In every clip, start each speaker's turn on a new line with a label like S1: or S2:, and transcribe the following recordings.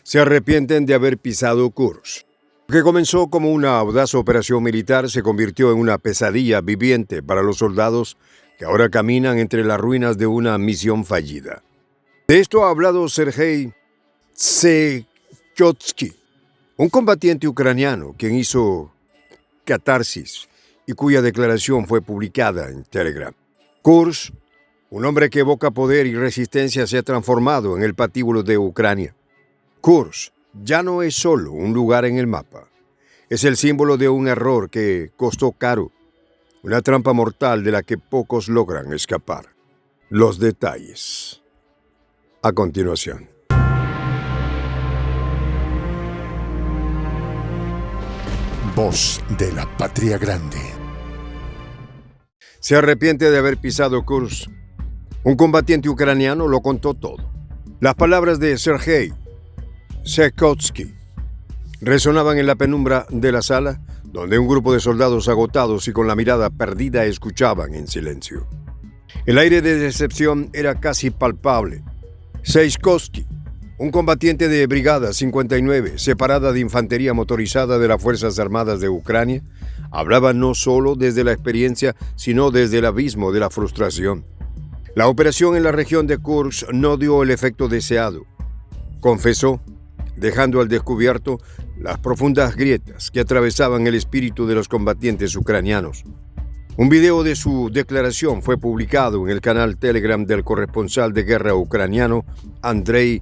S1: se arrepienten de haber pisado Kursk. Lo que comenzó como una audaz operación militar se convirtió en una pesadilla viviente para los soldados que ahora caminan entre las ruinas de una misión fallida. De esto ha hablado Sergei Tsechotsky, un combatiente ucraniano quien hizo catarsis y cuya declaración fue publicada en Telegram. Kursk, un hombre que evoca poder y resistencia, se ha transformado en el patíbulo de Ucrania. Kursk ya no es solo un lugar en el mapa. Es el símbolo de un error que costó caro, una trampa mortal de la que pocos logran escapar. Los detalles a continuación.
S2: Voz de la Patria Grande.
S1: Se arrepiente de haber pisado Kursk. Un combatiente ucraniano lo contó todo. Las palabras de Sergei Tsechotsky resonaban en la penumbra de la sala, donde un grupo de soldados agotados y con la mirada perdida escuchaban en silencio. El aire de decepción era casi palpable. Tsechotsky, un combatiente de Brigada 59, separada de infantería motorizada de las Fuerzas Armadas de Ucrania, hablaba no solo desde la experiencia, sino desde el abismo de la frustración. La operación en la región de Kursk no dio el efecto deseado, confesó, dejando al descubierto las profundas grietas que atravesaban el espíritu de los combatientes ucranianos. Un video de su declaración fue publicado en el canal Telegram del corresponsal de guerra ucraniano Andrei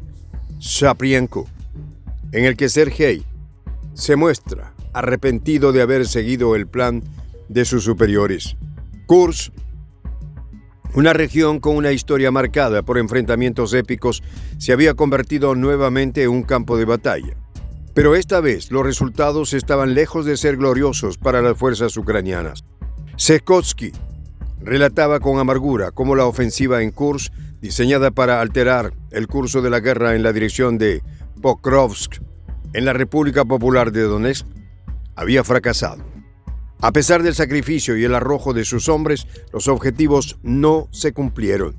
S1: Shaprienko, en el que Sergei se muestra arrepentido de haber seguido el plan de sus superiores. Kursk, una región con una historia marcada por enfrentamientos épicos, se había convertido nuevamente en un campo de batalla. Pero esta vez los resultados estaban lejos de ser gloriosos para las fuerzas ucranianas. Tsechotsky relataba con amargura cómo la ofensiva en Kursk, diseñada para alterar el curso de la guerra en la dirección de Pokrovsk, en la República Popular de Donetsk, había fracasado. A pesar del sacrificio y el arrojo de sus hombres, los objetivos no se cumplieron.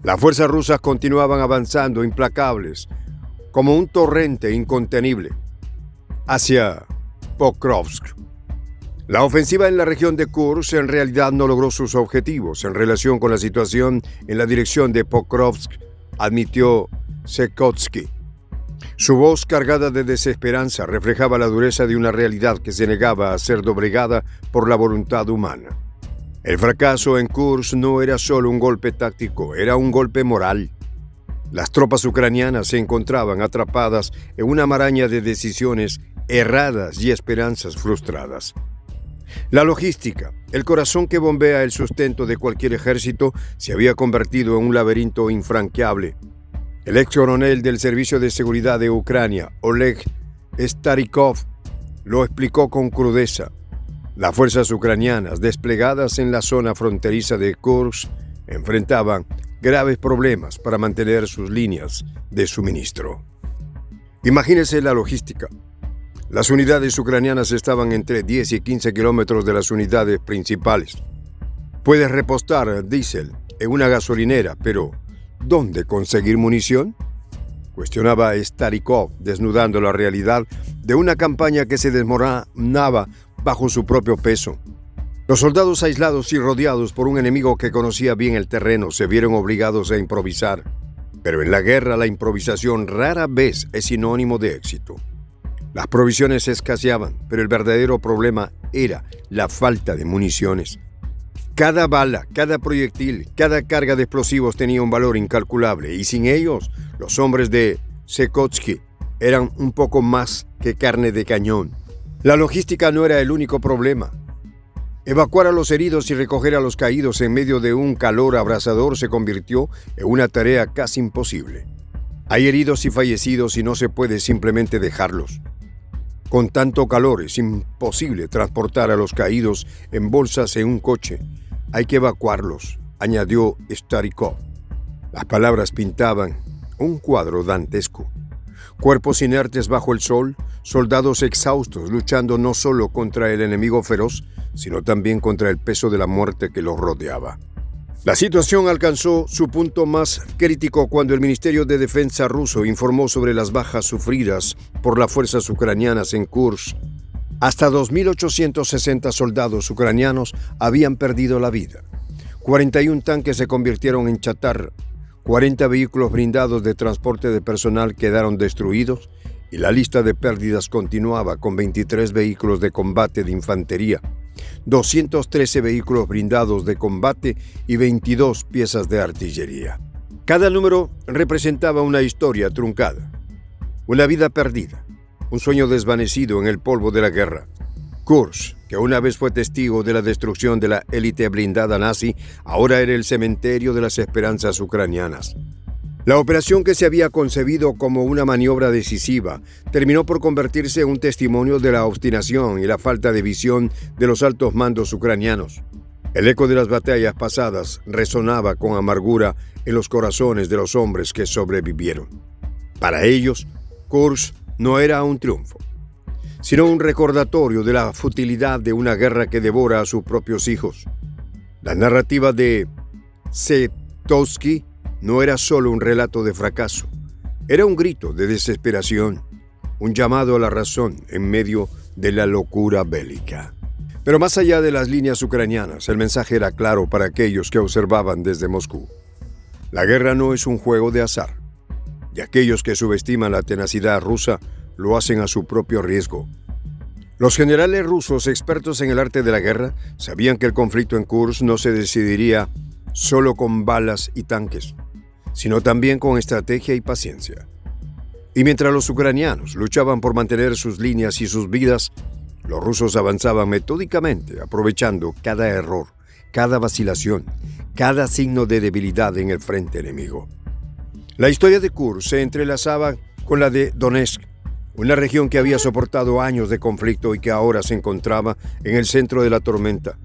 S1: Las fuerzas rusas continuaban avanzando implacables, como un torrente incontenible, hacia Pokrovsk. La ofensiva en la región de Kursk en realidad no logró sus objetivos en relación con la situación en la dirección de Pokrovsk, admitió Tsechotsky. Su voz, cargada de desesperanza, reflejaba la dureza de una realidad que se negaba a ser doblegada por la voluntad humana. El fracaso en Kursk no era solo un golpe táctico, era un golpe moral. Las tropas ucranianas se encontraban atrapadas en una maraña de decisiones erradas y esperanzas frustradas. La logística, el corazón que bombea el sustento de cualquier ejército, se había convertido en un laberinto infranqueable. El ex coronel del Servicio de Seguridad de Ucrania, Oleg Starikov, lo explicó con crudeza. Las fuerzas ucranianas desplegadas en la zona fronteriza de Kursk enfrentaban graves problemas para mantener sus líneas de suministro. Imagínese la logística. Las unidades ucranianas estaban entre 10 y 15 kilómetros de las unidades principales. Puedes repostar diésel en una gasolinera, pero ¿dónde conseguir munición? Cuestionaba Starikov, desnudando la realidad de una campaña que se desmoronaba bajo su propio peso. Los soldados aislados y rodeados por un enemigo que conocía bien el terreno se vieron obligados a improvisar. Pero en la guerra la improvisación rara vez es sinónimo de éxito. Las provisiones escaseaban, pero el verdadero problema era la falta de municiones. Cada bala, cada proyectil, cada carga de explosivos tenía un valor incalculable, y sin ellos, los hombres de Tsechotsky eran un poco más que carne de cañón. La logística no era el único problema. Evacuar a los heridos y recoger a los caídos en medio de un calor abrasador se convirtió en una tarea casi imposible. Hay heridos y fallecidos y no se puede simplemente dejarlos. Con tanto calor es imposible transportar a los caídos en bolsas en un coche. Hay que evacuarlos, añadió Starikov. Las palabras pintaban un cuadro dantesco. Cuerpos inertes bajo el sol, soldados exhaustos luchando no solo contra el enemigo feroz, sino también contra el peso de la muerte que los rodeaba. La situación alcanzó su punto más crítico cuando el Ministerio de Defensa ruso informó sobre las bajas sufridas por las fuerzas ucranianas en Kursk. Hasta 2.860 soldados ucranianos habían perdido la vida. 41 tanques se convirtieron en chatarra. 40 vehículos blindados de transporte de personal quedaron destruidos y la lista de pérdidas continuaba con 23 vehículos de combate de infantería, 213 vehículos blindados de combate y 22 piezas de artillería. Cada número representaba una historia truncada, una vida perdida, un sueño desvanecido en el polvo de la guerra. Kursk, que una vez fue testigo de la destrucción de la élite blindada nazi, ahora era el cementerio de las esperanzas ucranianas. La operación, que se había concebido como una maniobra decisiva, terminó por convertirse en un testimonio de la obstinación y la falta de visión de los altos mandos ucranianos. El eco de las batallas pasadas resonaba con amargura en los corazones de los hombres que sobrevivieron. Para ellos, Kursk no era un triunfo, sino un recordatorio de la futilidad de una guerra que devora a sus propios hijos. La narrativa de Sieckowski no era solo un relato de fracaso, era un grito de desesperación, un llamado a la razón en medio de la locura bélica. Pero más allá de las líneas ucranianas, el mensaje era claro para aquellos que observaban desde Moscú. La guerra no es un juego de azar, y aquellos que subestiman la tenacidad rusa lo hacen a su propio riesgo. Los generales rusos, expertos en el arte de la guerra, sabían que el conflicto en Kursk no se decidiría solo con balas y tanques, sino también con estrategia y paciencia. Y mientras los ucranianos luchaban por mantener sus líneas y sus vidas, los rusos avanzaban metódicamente, aprovechando cada error, cada vacilación, cada signo de debilidad en el frente enemigo. La historia de Kursk se entrelazaba con la de Donetsk, una región que había soportado años de conflicto y que ahora se encontraba en el centro de la tormenta.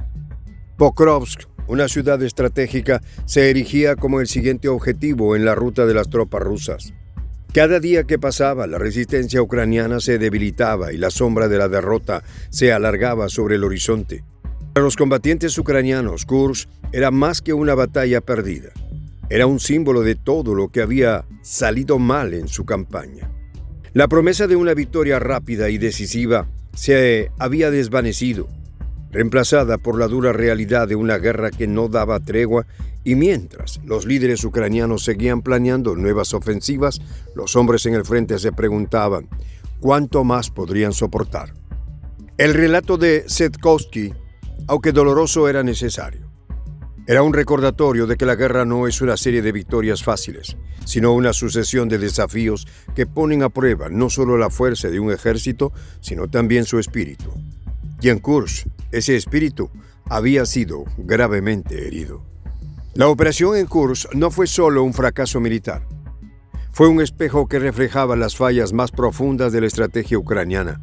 S1: Pokrovsk, una ciudad estratégica, se erigía como el siguiente objetivo en la ruta de las tropas rusas. Cada día que pasaba, la resistencia ucraniana se debilitaba y la sombra de la derrota se alargaba sobre el horizonte. Para los combatientes ucranianos, Kursk era más que una batalla perdida. Era un símbolo de todo lo que había salido mal en su campaña. La promesa de una victoria rápida y decisiva se había desvanecido, reemplazada por la dura realidad de una guerra que no daba tregua, y mientras los líderes ucranianos seguían planeando nuevas ofensivas, los hombres en el frente se preguntaban cuánto más podrían soportar. El relato de Sieckowski, aunque doloroso, era necesario. Era un recordatorio de que la guerra no es una serie de victorias fáciles, sino una sucesión de desafíos que ponen a prueba no solo la fuerza de un ejército, sino también su espíritu. Y en Kursk, ese espíritu había sido gravemente herido. La operación en Kursk no fue solo un fracaso militar. Fue un espejo que reflejaba las fallas más profundas de la estrategia ucraniana.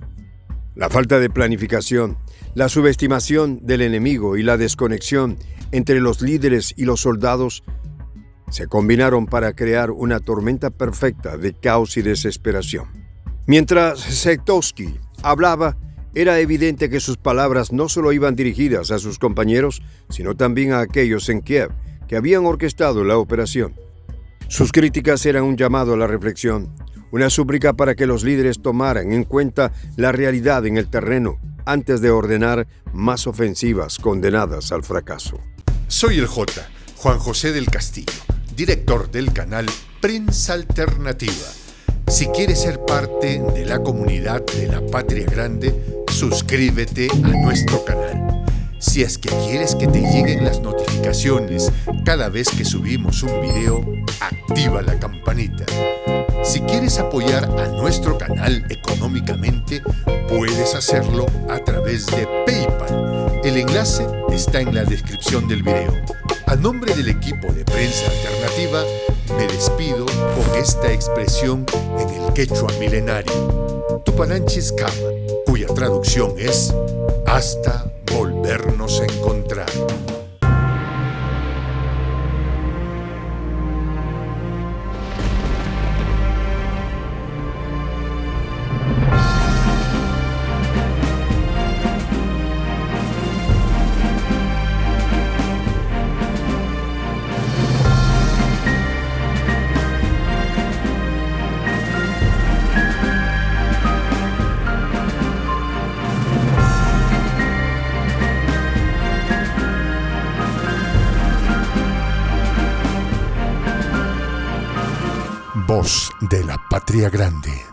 S1: La falta de planificación, la subestimación del enemigo y la desconexión entre los líderes y los soldados se combinaron para crear una tormenta perfecta de caos y desesperación. Mientras Sieckowski hablaba, era evidente que sus palabras no solo iban dirigidas a sus compañeros, sino también a aquellos en Kiev que habían orquestado la operación. Sus críticas eran un llamado a la reflexión, una súplica para que los líderes tomaran en cuenta la realidad en el terreno antes de ordenar más ofensivas condenadas al fracaso.
S2: Soy el J, Juan José del Castillo, director del canal Prensa Alternativa. Si quieres ser parte de la comunidad de la Patria Grande, suscríbete a nuestro canal. Si es que quieres que te lleguen las notificaciones cada vez que subimos un video, activa la campanita. Si quieres apoyar a nuestro canal económicamente, puedes hacerlo a través de PayPal. El enlace está en la descripción del video. A nombre del equipo de Prensa Alternativa, me despido con esta expresión en el quechua milenario, Tupananchis Kama, cuya traducción es hasta volvernos a encontrar. Voz de la Patria Grande.